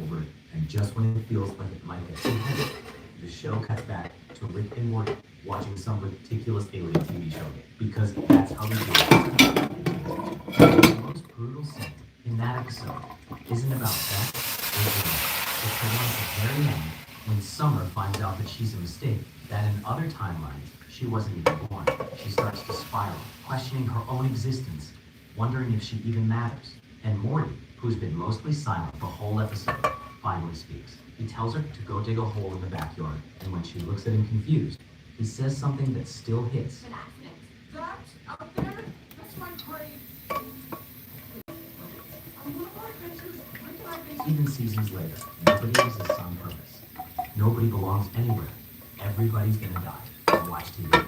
forward, and just when it feels like it might get too heavy, the show cuts back to Rick and Morty watching some ridiculous alien TV show. Because that's how they do it. The most brutal scene in that episode isn't about death or doom. It's the one at the very end when Summer finds out that she's a mistake, that in other timelines she wasn't even born. She starts to spiral, questioning her own existence, wondering if she even matters. And Morty, who's been mostly silent the whole episode, finally speaks. He tells her to go dig a hole in the backyard, and when she looks at him confused, he says something that still hits. An accident. That out there? That's my grave. I'm one of our adventures. When can I be? Even seasons later, nobody exists on purpose. Nobody belongs anywhere. Everybody's gonna die. Watch TV.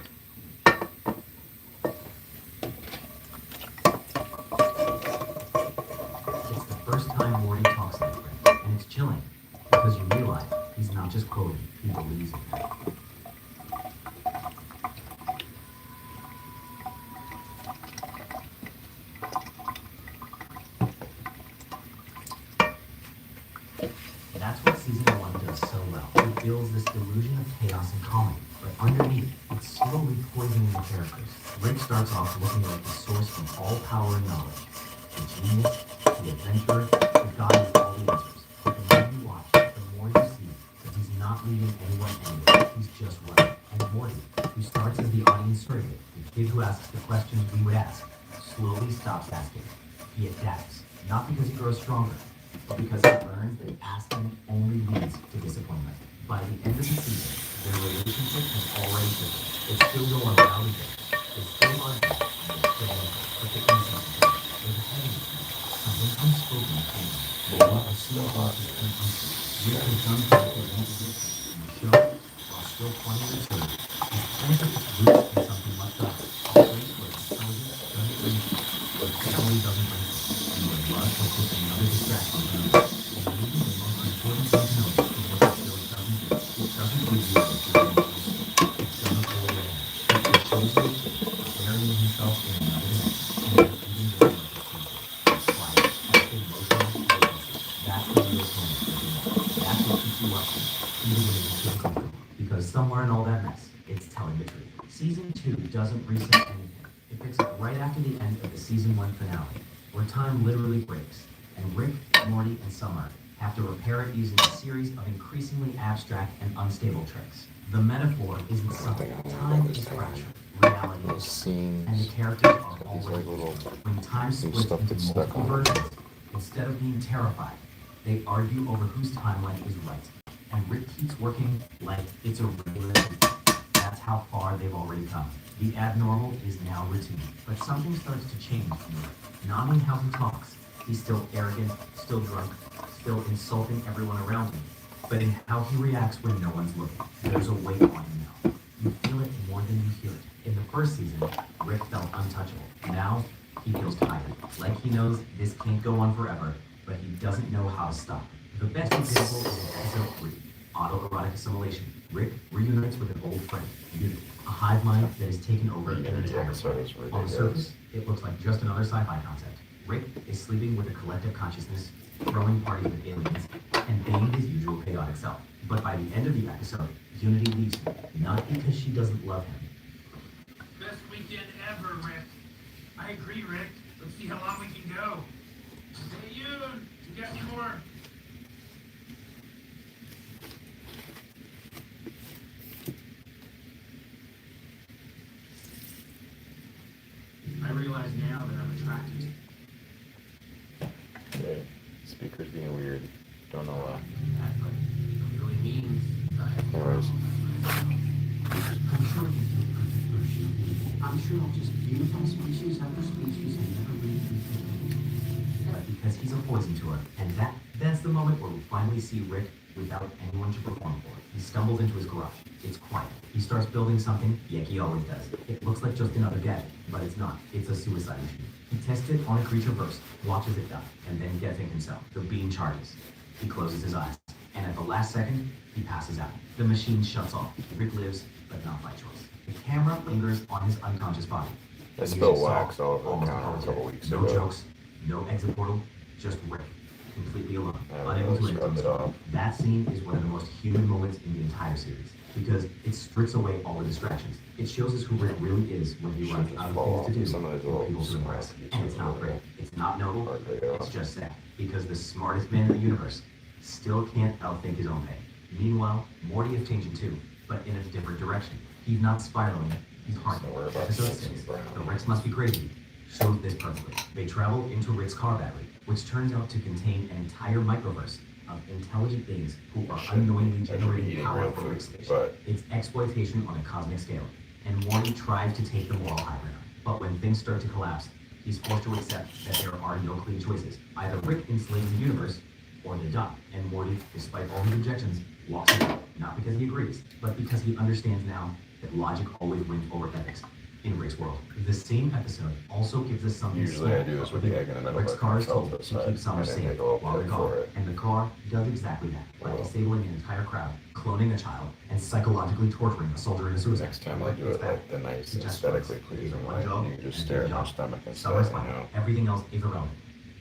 It's the first time Morty talks like Rick, and it's chilling, because you realize he's not just quoting, he believes in it. That's what season one does so well. It builds this delusion of chaos and comedy, but underneath, it's slowly poisoning the characters. Rick starts off looking like the source of all power and knowledge. The genius, the adventurer, the guy with all the answers. But the more you watch, the more you see that he's not leading anyone anywhere. He's just right. And Morty, who starts as the audience surrogate, the kid who asks the questions we would ask, slowly stops asking. He adapts, not because he grows stronger, but because he learns that asking only leads to disappointment. By the end of the season, their relationship has already shifted. They still go on rowdy dates. They still argue, and they still love. But the intimacy, there's a heaviness, something unspoken between them. The love of sea bosses and uncle. Rick has done things he won't do in the show, while still funny and absurd. He's planted its roots in something much better. A place where intelligence doesn't bring you, where family doesn't bring you, and where love is just another distraction from you. And maybe the most important thing to know is what the show doesn't do. It doesn't give you what you're going to do. It doesn't hold your hand. It shows you burying himself in another dimension, and repeating the same procedure. Quiet, emotional, focus. That's the real tone of the That's what keeps you watching, even when it feels uncomfortable. Because somewhere in all that mess, it's telling the truth. Season 2 doesn't reset anything. It picks up right after the end of the season 1 finale, where time literally breaks, and Rick, Morty, and Summer have to repair it using a series of increasingly abstract and unstable tricks. The metaphor isn't subtle. Time is fractured. Reality is Scenes, and the characters are these already like little when time splits stuff into gets stuck multiple on. versions, instead of being terrified, they argue over whose timeline is right. And Rick keeps working like it's a regular week. That's how far they've already come. The abnormal is now routine. But something starts to change from Rick. Not in how he talks. He's still arrogant, still drunk, still insulting everyone around him. But in how he reacts when no one's looking. There's a weight on him now. You feel it more than you hear it. In the first season, Rick felt untouchable. Now, he feels tired. Like he knows this can't go on forever, but he doesn't know how to stop. The best example is episode 3, autoerotic assimilation. Rick reunites with an old friend, Unity, a hive mind that has taken over an entire episode planet. is On the ridiculous. surface, it looks like just another sci-fi concept. Rick is sleeping with a collective consciousness, throwing parties with aliens, and being his usual chaotic self. But by the end of the episode, Unity leaves him, not because she doesn't love him. Best weekend ever, Rick. I agree, Rick. Let's see how long we can go. Stay tuned. You got more. I realize now that I'm attracted to Yeah. Speakers being weird. Don't know why. that, but it really means Anyways, I'm sure you feel perfect version. I'm sure just beautiful species after species have never breathed before. But because he's a poison to her, and that's the moment where we finally see Rick without anyone to perform for. He stumbles into his garage. It's quiet. He starts building something, like he always does. It looks like just another gadget, but it's not. It's a suicide machine. He tests it on a creature first, watches it die, and then gets it himself. The beam charges. He closes his eyes, and at the last second, he passes out. The machine shuts off. Rick lives, but not by choice. The camera lingers on his unconscious body. I The spilled music wax soft, all over the almost counter a apologetic. couple weeks No ago. jokes, no exit portal, just Rick. completely alone, I unable to really scrubbed it off. That scene is one of the most human moments in the entire series because it strips away all the distractions. It shows us who Rick really is when he runs out of things to do Some of those or little people to impress. small And it's not great. It's not noble. Hardly at all. It's just sad because the smartest man in the universe still can't outthink his own pain. Meanwhile, Morty is changing too, but in a different direction. He's not spiraling. He's hardening. Don't worry about Episode this. 6, Brown. The Rex Must Be Crazy, shows this perfectly. They travel into Rick's car battery, which turns out to contain an entire microverse of intelligent beings who are unknowingly I should be generating eating power real for food, Rick's station. but- It's exploitation on a cosmic scale, and Morty tries to take the moral high ground. But when things start to collapse, he's forced to accept that there are no clean choices. Either Rick enslaves the universe, or they die. And Morty, despite all his objections, walks away. Not because he agrees, but because he understands now that logic always wins over ethics in Rick's world. The same episode also gives us something Usually I small do this with but the egg in the middle, Rick's but car I is felt told this to side. keep Summer I didn't safe make a little while they're pit gone. for it. And the car does exactly that by Well. disabling an entire crowd, cloning a child, and psychologically torturing a soldier in a suicide. Next time I Rick do gets it back. like the nice He just aesthetically works. pleasing One way, job you just and stare good at my job. stomach instead, Summer's you fine. know. Everything else is irrelevant.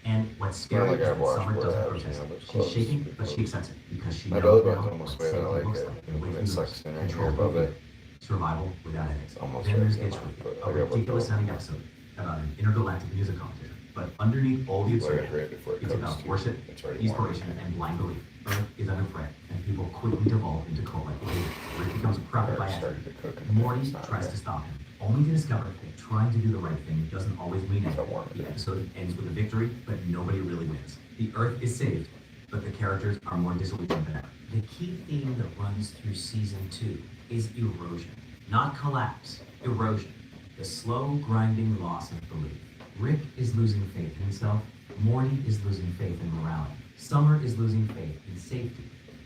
And what's scary like is I've that watched Summer where doesn't I was, protest. you know, those She's clothes, shaking, but the she accepts it because she My knows belly now button's almost what way that I safety like looks it. like. The way It things sucks in right control here above people. it. Survival without ethics. It's almost Then there's right Gitch, there, but a I got one ridiculous going. sounding episode about an intergalactic music competition. But underneath all the Like absurdity, right before it it's cooks, about too. worship, It's already inspiration, warm. and blind belief. Earth is under threat, and people quickly devolve into cult-like behavior. Rick becomes a prophet by Already accident. started to cook and Morty it's not tries okay. to stop him, only to discover that trying to do the right thing doesn't always mean It's not anything. warm The again. episode ends with a victory, but nobody really wins. The Earth is saved, but the characters are more disillusioned than ever. The key theme that runs through season 2 is erosion. Not collapse, erosion. The slow, grinding loss of belief. Rick is losing faith in himself. Morty is losing faith in morality. Summer is losing faith in safety.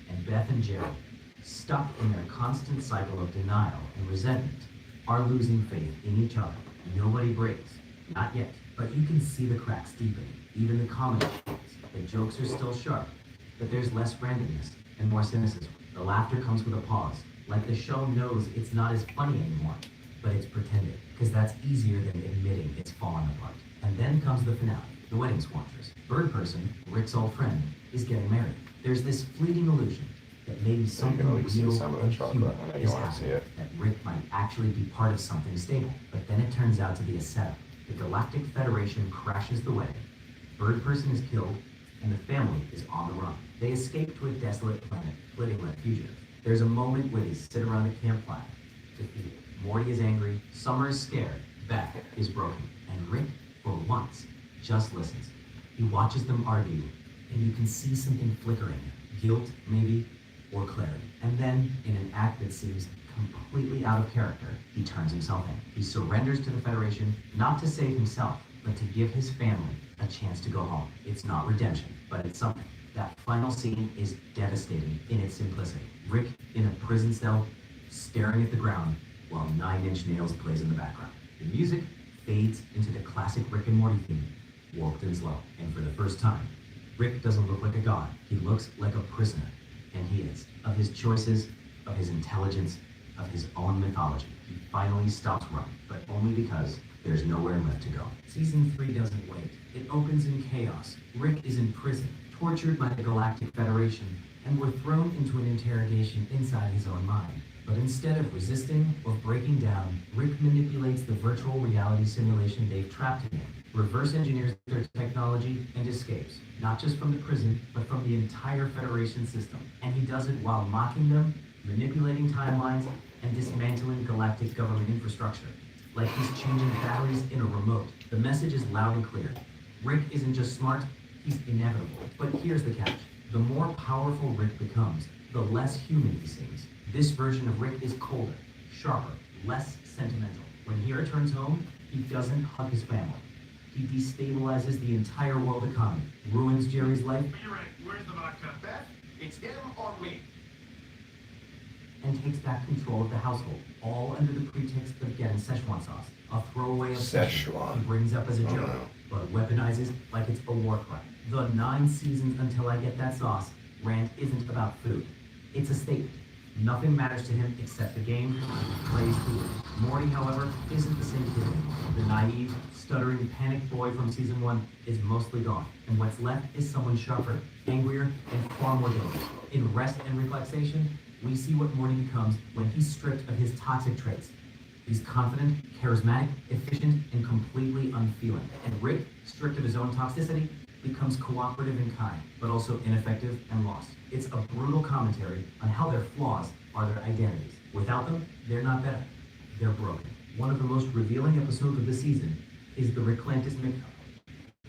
And Beth and Jerry, stuck in their constant cycle of denial and resentment, are losing faith in each other. Nobody breaks. Not yet. But you can see the cracks deepening. Even the comedy shows. The jokes are still sharp, but there's less randomness and more cynicism. The laughter comes with a pause, like the show knows it's not as funny anymore, but it's pretended, because that's easier than admitting it's fallen apart. And then comes the finale, the wedding squanchers. Bird Person, Rick's old friend, is getting married. There's this fleeting illusion that maybe something at least see real some of the and chocolate. human I know you is wanna see happening, it. that Rick might actually be part of something stable. But then it turns out to be a setup. The Galactic Federation crashes the wedding. Bird Person is killed, and the family is on the run. They escape to a desolate planet, flitting like fugitives. There's a moment where they sit around a campfire, defeated. Morty is angry, Summer is scared, Beth is broken, and Rick, for once, just listens. He watches them argue, and you can see something flickering. Guilt, maybe, or clarity. And then, in an act that seems completely out of character, he turns himself in. He surrenders to the Federation, not to save himself, but to give his family a chance to go home. It's not redemption, but it's something. That final scene is devastating in its simplicity. Rick in a prison cell, staring at the ground, while Nine Inch Nails plays in the background. The music fades into the classic Rick and Morty theme, warped and slow. And for the first time, Rick doesn't look like a god. He looks like a prisoner. And he is. Of his choices, of his intelligence, of his own mythology. He finally stops running, but only because there's nowhere left to go. Season 3 doesn't wait. It opens in chaos. Rick is in prison, tortured by the Galactic Federation, and we're thrown into an interrogation inside his own mind. But instead of resisting or breaking down, Rick manipulates the virtual reality simulation they've trapped him in, reverse engineers their technology, and escapes, not just from the prison, but from the entire Federation system. And he does it while mocking them, manipulating timelines, and dismantling galactic government infrastructure. Like he's changing batteries in a remote. The message is loud and clear. Rick isn't just smart, he's inevitable. But here's the catch. The more powerful Rick becomes, the less human he seems. This version of Rick is colder, sharper, less sentimental. When he returns home, he doesn't hug his family. He destabilizes the entire world economy, ruins Jerry's life, You're right. Where's the vodka? Beth, it's him or me. and takes back control of the household, all under the pretext of getting Szechuan sauce, a throwaway obsession Szechuan. he brings up as a Oh, joke, no. but weaponizes like it's a war crime. The 9 seasons until I get that sauce rant isn't about food. It's a statement. Nothing matters to him except the game. He plays to win. Morty, however, isn't the same kid anymore. The naive, stuttering, panicked boy from season 1 is mostly gone, and what's left is someone sharper, angrier, and far more dangerous. In Rest and Relaxation, we see what Morty becomes when he's stripped of his toxic traits. He's confident, charismatic, efficient, and completely unfeeling. And Rick, stripped of his own toxicity, becomes cooperative and kind, but also ineffective and lost. It's a brutal commentary on how their flaws are their identities. Without them, they're not better. They're broken. One of the most revealing episodes of the season is the Ricklantis Mix-Up,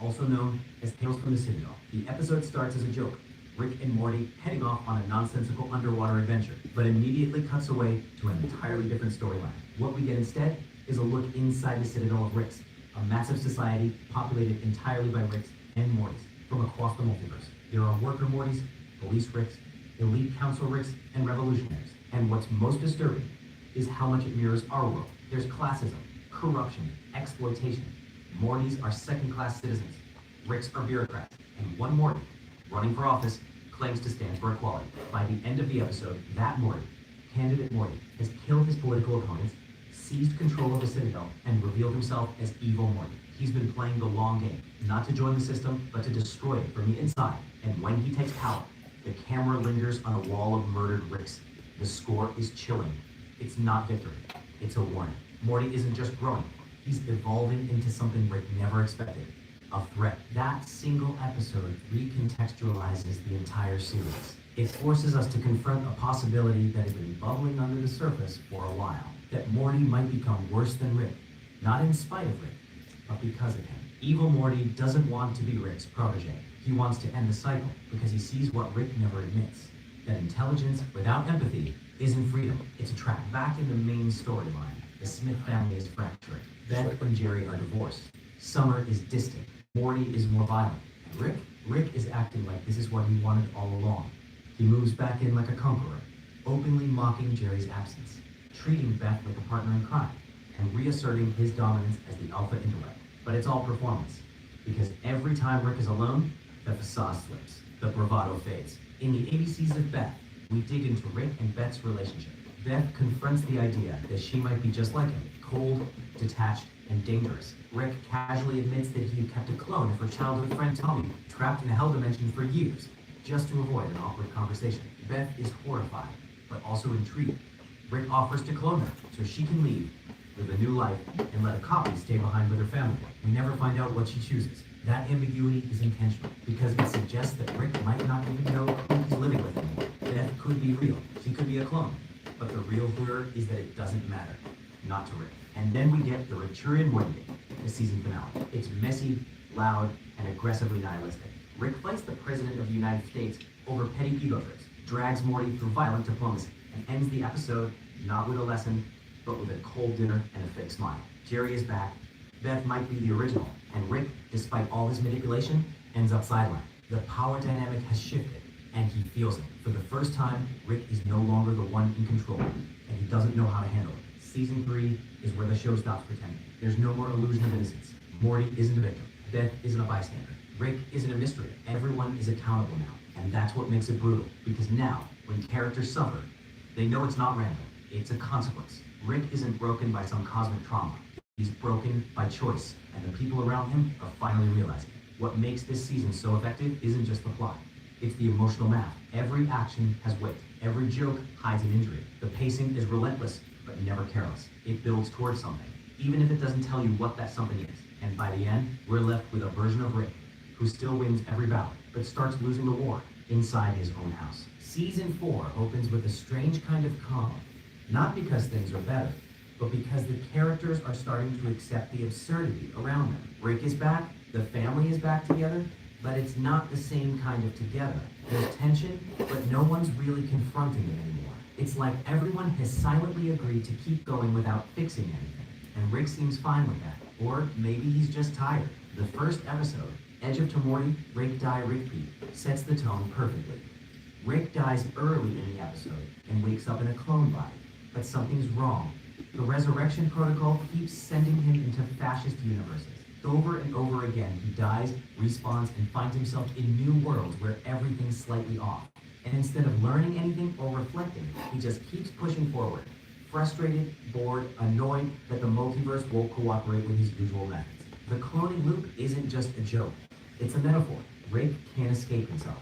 also known as Tales from the Citadel. The episode starts as a joke, Rick and Morty heading off on a nonsensical underwater adventure, but immediately cuts away to an entirely different storyline. What we get instead is a look inside the Citadel of Ricks, a massive society populated entirely by Ricks and Mortys from across the multiverse. There are worker Mortys, police Ricks, elite council Ricks, and revolutionaries. And what's most disturbing is how much it mirrors our world. There's classism, corruption, exploitation. Mortys are second-class citizens. Ricks are bureaucrats. And one Morty, running for office, claims to stand for equality. By the end of the episode, that Morty, candidate Morty, has killed his political opponents, seized control of the Citadel, and revealed himself as evil Morty. He's been playing the long game, not to join the system, but to destroy it from the inside. And when he takes power, the camera lingers on a wall of murdered Ricks. The score is chilling. It's not victory. It's a warning. Morty isn't just growing. He's evolving into something Rick never expected. A threat. That single episode recontextualizes the entire series. It forces us to confront a possibility that had been bubbling under the surface for a while. That Morty might become worse than Rick. Not in spite of Rick, but because of him. Evil Morty doesn't want to be Rick's protege. He wants to end the cycle because he sees what Rick never admits. That intelligence without empathy isn't freedom. It's a trap. Back in the main storyline, the Smith family is fracturing. Beth and Jerry are divorced. Summer is distant. Morty is more violent. And Rick is acting like this is what he wanted all along. He moves back in like a conqueror, openly mocking Jerry's absence, treating Beth like a partner in crime, and reasserting his dominance as the alpha intellect. But it's all performance, because every time Rick is alone, the facade slips, the bravado fades. In the ABCs of Beth, we dig into Rick and Beth's relationship. Beth confronts the idea that she might be just like him, cold, detached, and dangerous. Rick casually admits that he had kept a clone of her childhood friend Tommy, trapped in a hell dimension for years, just to avoid an awkward conversation. Beth is horrified, but also intrigued. Rick offers to clone her so she can leave, live a new life, and let a copy stay behind with her family. We never find out what she chooses. That ambiguity is intentional, because it suggests that Rick might not even know who he's living with anymore. Beth could be real. She could be a clone. But the real horror is that it doesn't matter. Not to Rick. And then we get the Rituran Wednesday, the season finale. It's messy, loud, and aggressively nihilistic. Rick fights the President of the United States over petty ego trips, drags Morty through violent diplomacy, and ends the episode not with a lesson, but with a cold dinner and a fake smile. Jerry is back. Beth might be the original, and Rick, despite all his manipulation, ends up sidelined. The power dynamic has shifted, and he feels it. For the first time, Rick is no longer the one in control, and he doesn't know how to handle it. Season 3 is where the show stops pretending. There's no more illusion of innocence. Morty isn't a victim. Beth isn't a bystander. Rick isn't a mystery. Everyone is accountable now, and that's what makes it brutal, because now, when characters suffer, they know it's not random. It's a consequence. Rick isn't broken by some cosmic trauma. He's broken by choice, and the people around him are finally realizing it. What makes this season so effective isn't just the plot. It's the emotional math. Every action has weight. Every joke hides an injury. The pacing is relentless, but never careless. It builds towards something, even if it doesn't tell you what that something is. And by the end, we're left with a version of Rick, who still wins every battle, but starts losing the war inside his own house. Season 4 opens with a strange kind of calm. Not because things are better, but because the characters are starting to accept the absurdity around them. Rick is back, the family is back together, but it's not the same kind of together. There's tension, but no one's really confronting it anymore. It's like everyone has silently agreed to keep going without fixing anything. And Rick seems fine with that. Or maybe he's just tired. The first episode, Edge of Tomorrow, Rick Die, Rick Beat, sets the tone perfectly. Rick dies early in the episode and wakes up in a clone body, but something's wrong. The Resurrection Protocol keeps sending him into fascist universes. Over and over again, he dies, respawns, and finds himself in new worlds where everything's slightly off. And instead of learning anything or reflecting, he just keeps pushing forward. Frustrated, bored, annoyed that the multiverse won't cooperate with his usual methods. The cloning loop isn't just a joke. It's a metaphor. Rick can't escape himself.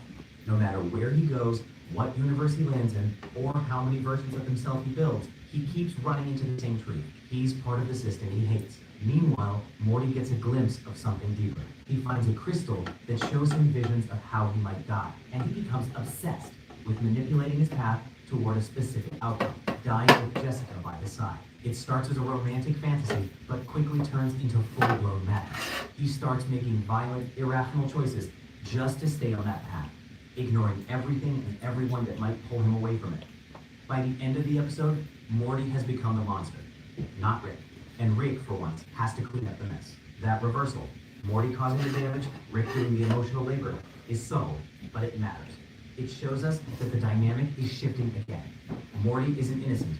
No matter where he goes, what universe he lands in, or how many versions of himself he builds, he keeps running into the same tree. He's part of the system he hates. Meanwhile, Morty gets a glimpse of something deeper. He finds a crystal that shows him visions of how he might die, and he becomes obsessed with manipulating his path toward a specific outcome, dying with Jessica by his side. It starts as a romantic fantasy, but quickly turns into full-blown madness. He starts making violent, irrational choices just to stay on that path, ignoring everything and everyone that might pull him away from it. By the end of the episode, Morty has become the monster, not Rick. And Rick, for once, has to clean up the mess. That reversal, Morty causing the damage, Rick doing the emotional labor, is subtle, but it matters. It shows us that the dynamic is shifting again. Morty isn't innocent.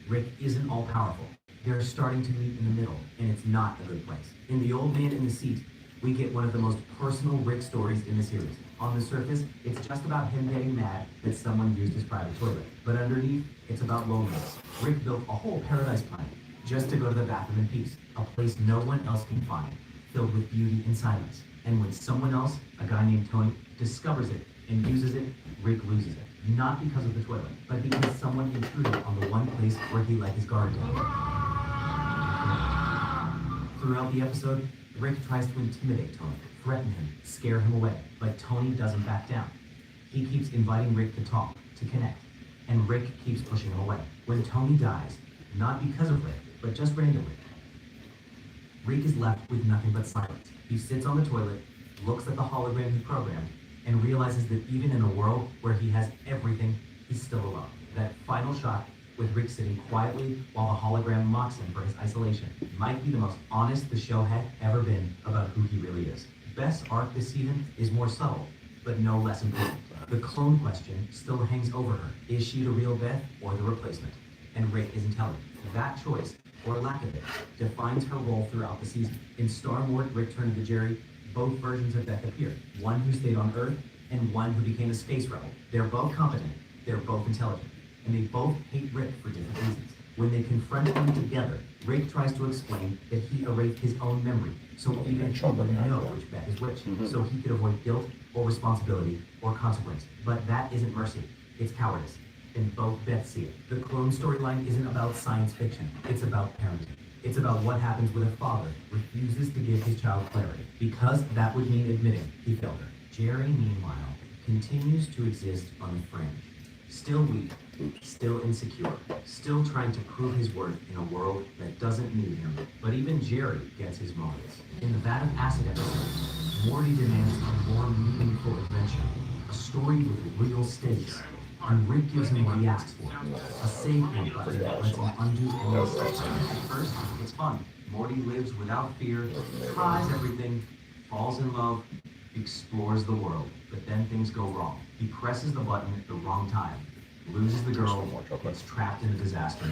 Rick isn't all-powerful. They're starting to meet in the middle, and it's not a good place. In The Old Man in the Seat, we get one of the most personal Rick stories in the series. On the surface, it's just about him getting mad that someone used his private toilet. But underneath, it's about loneliness. Rick built a whole paradise planet just to go to the bathroom in peace, a place no one else can find, filled with beauty and silence. And when someone else, a guy named Tony, discovers it and uses it, Rick loses it. Not because of the toilet, but because someone intruded on the one place where he let his guard down. Throughout the episode, Rick tries to intimidate Tony, threaten him, scare him away, but Tony doesn't back down. He keeps inviting Rick to talk, to connect, and Rick keeps pushing him away. When Tony dies, not because of Rick, but just randomly, Rick is left with nothing but silence. He sits on the toilet, looks at the hologram he programmed, and realizes that even in a world where he has everything, he's still alone. That final shot, with Rick sitting quietly while the hologram mocks him for his isolation, might be the most honest the show had ever been about who he really is. Beth's arc this season is more subtle, but no less important. The clone question still hangs over her. Is she the real Beth or the replacement? And Rick isn't telling. That choice, or lack of it, defines her role throughout the season. In Star-Lord, Rick turned to Jerry, both versions of Beth appear. One who stayed on Earth, and one who became a space rebel. They're both competent, they're both intelligent, and they both hate Rick for different reasons. When they confront them together, Rick tries to explain that he erased his own memory, so even he would know which Beth is which, so he could avoid guilt, or responsibility, or consequence. But that isn't mercy, it's cowardice. And both Beths see it. The clone storyline isn't about science fiction, it's about parenting. It's about what happens when a father refuses to give his child clarity, because that would mean admitting he failed her. Jerry, meanwhile, continues to exist on the fringe. Still weak, still insecure, still trying to prove his worth in a world that doesn't need him. But even Jerry gets his moments. In the Vat of Acid episode, Morty demands a more meaningful adventure, a story with real stakes. And Rick gives him what he asks for, a save point button that lets him undo any mistakes. At first, it's fun. Morty lives without fear, tries everything, falls in love, explores the world. But then things go wrong. He presses the button at the wrong time, loses the girl, gets trapped in a disaster,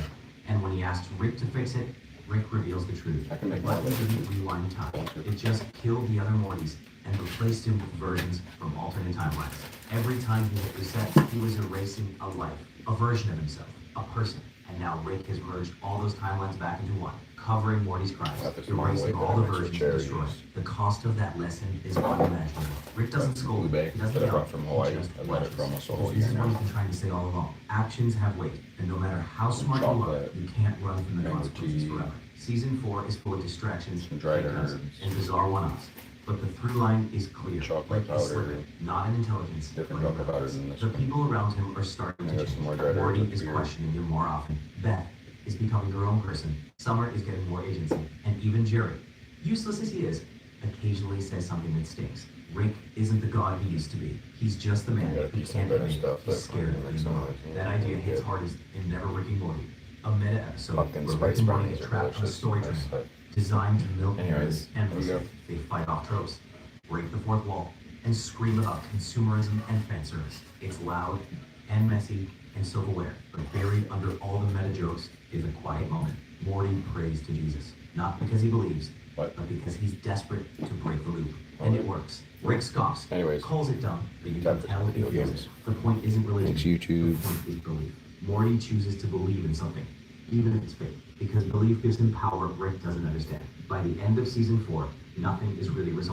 and when he asks Rick to fix it, Rick reveals the truth. The button didn't rewind time. It just killed the other Mortys and replaced him with versions from alternate timelines. Every time he hit reset, he was erasing a life, a version of himself, a person. And now Rick has merged all those timelines back into one, covering Morty's crimes, erasing all the versions he destroyed. The cost of that lesson is unimaginable. Rick doesn't scold, he doesn't yell, from Hawaii. he just I've had it for almost a whole This year is what now. he's been trying to say all along. Actions have weight, and no matter how smart you are, Chocolate, you can't run from the mango consequences tea, forever. Season 4 is full of distractions, some dried because, herbs, and bizarre one-offs. But the through line is clear. chocolate Rick is powder, slipping, not in intelligence, different but in chocolate powder purpose. than this The one. people around him are starting I to got change. some more dried Morty herbs is here. questioning him more often. Beth is becoming her own person. Summer is getting more agency. And even Jerry, useless as he is, occasionally says something that stings. Rick isn't the god he used to be. He's just the man I got a who piece of can't better admit stuff he's that scared of makes being some wrong. noise. That idea hits Yeah. hardest in Never Rick and Morty, a meta episode Pumpkin where spice Rick and Morty brownies get are trapped on a delicious. story train That's like- designed to milk Anyways, narratives endlessly. here we go. They fight off tropes, break the fourth wall, and scream about consumerism and fan service. It's loud and messy and self-aware, but buried under all the meta jokes is a quiet moment. Morty prays to Jesus, not because he believes, What? but because he's desperate to break the loop. And it works. Rick scoffs. Anyways. Calls it dumb, but you Time can for tell video it feels games. it. The point isn't religion. Thanks, YouTube. The point is belief. Morty chooses to believe in something, even if it's fake, because belief gives him power Rick doesn't understand. By the end of season 4, nothing is really resolved.